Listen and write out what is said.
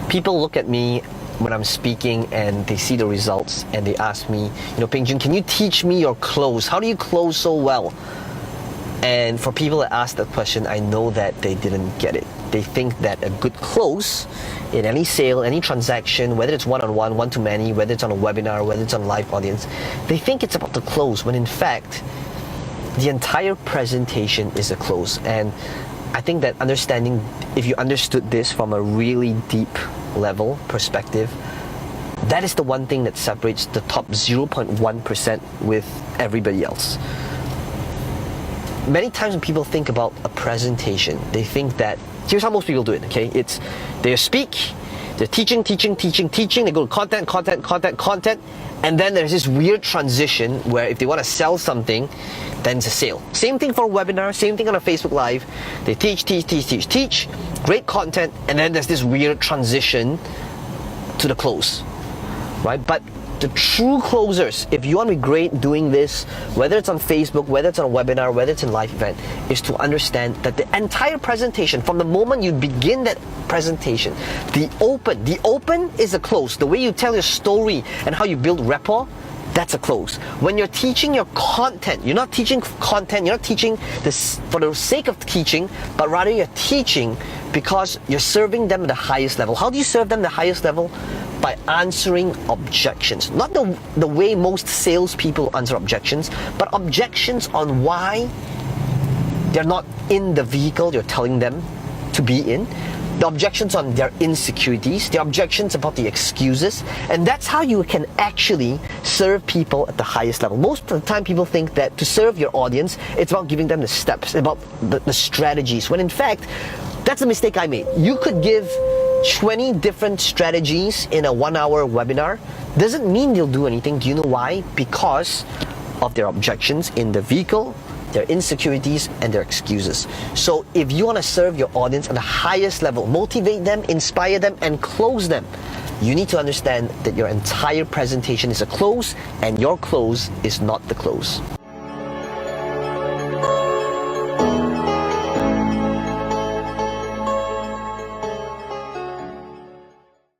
People look at me when I'm speaking and they see the results and they ask me, Peng Joon, can you teach me your close? How do you close so well? And for people that ask that question, I know that they didn't get it. They think that a good close in any sale, any transaction, whether it's one-on-one, one-to-many, whether it's on a webinar, whether it's on a live audience, they think it's about the close, when in fact, the entire presentation is a close. And I think that understanding, if you understood this from a really deep level perspective, that is the one thing that separates the top 0.1% with everybody else. Many times when people think about a presentation, they think that, here's how most people do it, okay? It's, they speak, they're teaching, they go to content, and then there's this weird transition where if they want to sell something, then it's a sale. Same thing for a webinar, same thing on a Facebook Live. They teach, great content, and then there's this weird transition to the close, right? But the true closers, if you want to be great doing this, whether it's on Facebook, whether it's on a webinar, whether it's in a live event, is to understand that the entire presentation, from the moment you begin that presentation, the open is a close. The way you tell your story and how you build rapport, that's a close. When you're teaching your content, you're not teaching content, you're not teaching this for the sake of teaching, but rather you're teaching because you're serving them at the highest level. How do you serve them at the highest level? By answering objections. Not the way most salespeople answer objections, but objections on why they're not in the vehicle you're telling them to be in. The objections on their insecurities, the objections about the excuses, and that's how you can actually serve people at the highest level. Most of the time people think that to serve your audience, it's about giving them the steps, about the strategies, when in fact, that's a mistake I made. You could give 20 different strategies in a 1-hour webinar. Doesn't mean they'll do anything. Do you know why? Because of their objections in the vehicle, their insecurities, and their excuses. So if you want to serve your audience at the highest level, motivate them, inspire them, and close them, you need to understand that your entire presentation is a close, and your close is not the close.